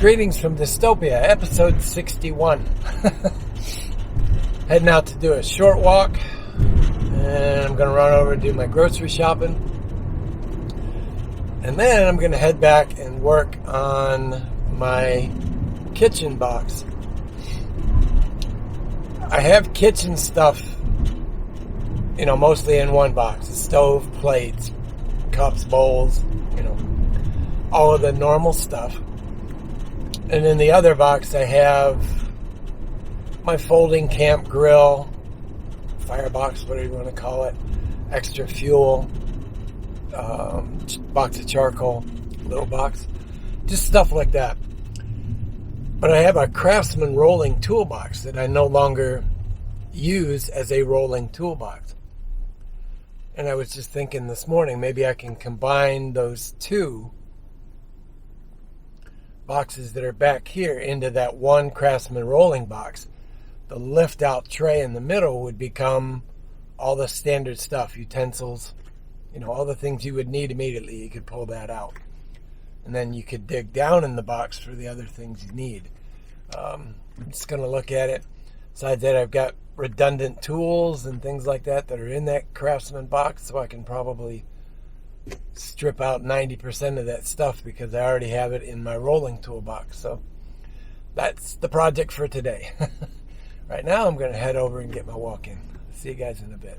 Greetings from Dystopia, episode 61. Heading out to do a short walk, and I'm going to run over and do my grocery shopping. And then I'm going to head back and work on my kitchen box. I have kitchen stuff, mostly in one box. Stove, plates, cups, bowls, all of the normal stuff. And in the other box, I have my folding camp grill, firebox, whatever you want to call it, extra fuel, box of charcoal, little box, just stuff like that. But I have a Craftsman rolling toolbox that I no longer use as a rolling toolbox. And I was just thinking this morning, maybe I can combine those two boxes that are back here into that one Craftsman rolling box. The lift out tray in the middle would become all the standard stuff, utensils, all the things you would need immediately. You could pull that out, and then you could dig down in the box for the other things you need. I'm just going to look at it. Besides that, I've got redundant tools and things like that are in that Craftsman box, so I can probably strip out 90% of that stuff because I already have it in my rolling toolbox. So that's the project for today. Right now I'm going to head over and get my walk in. See you guys in a bit.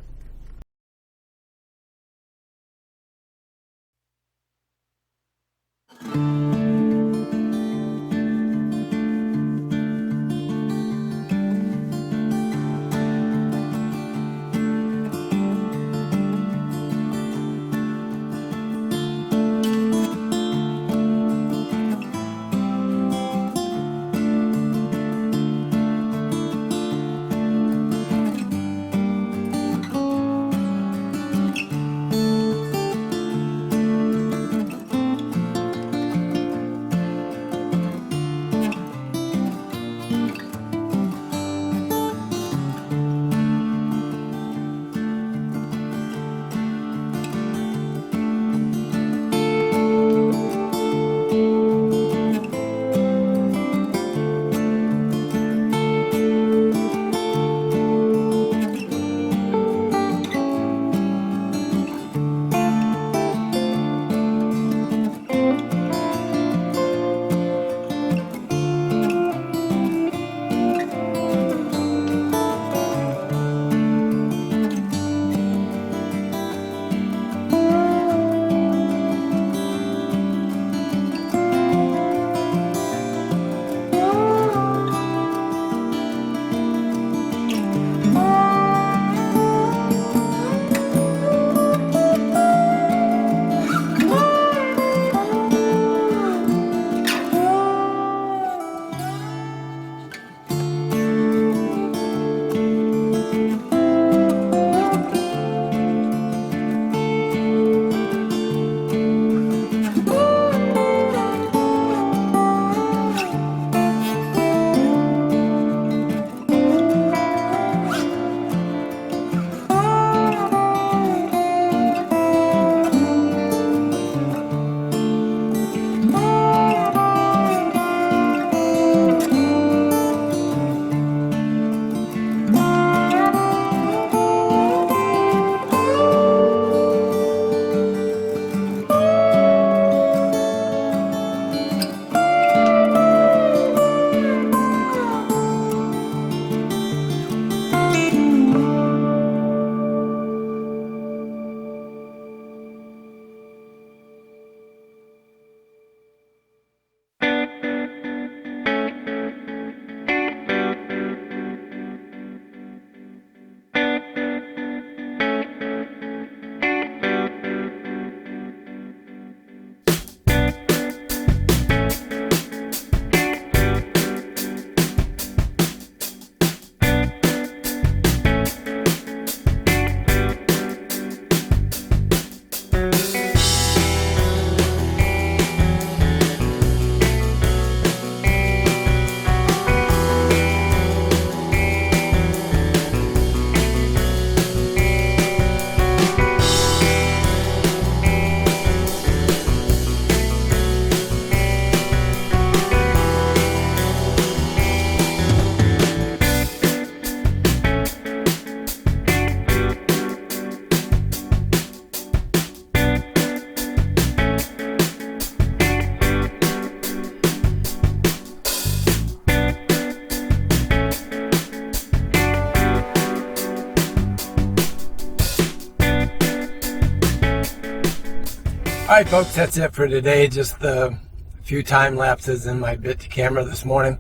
Alright folks, that's it for today. Just the few time lapses in my bit to camera this morning.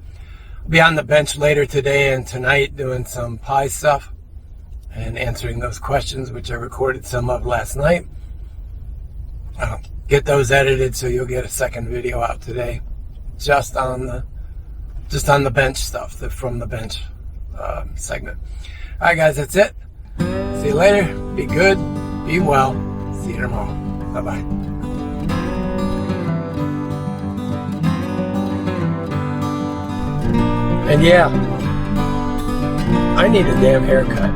I'll be on the bench later today and tonight doing some pie stuff and answering those questions, which I recorded some of last night. I'll get those edited so you'll get a second video out today just on the bench stuff, the from the bench segment. Alright guys, that's it. See you later. Be good. Be well. See you tomorrow. Bye-bye. And yeah, I need a damn haircut.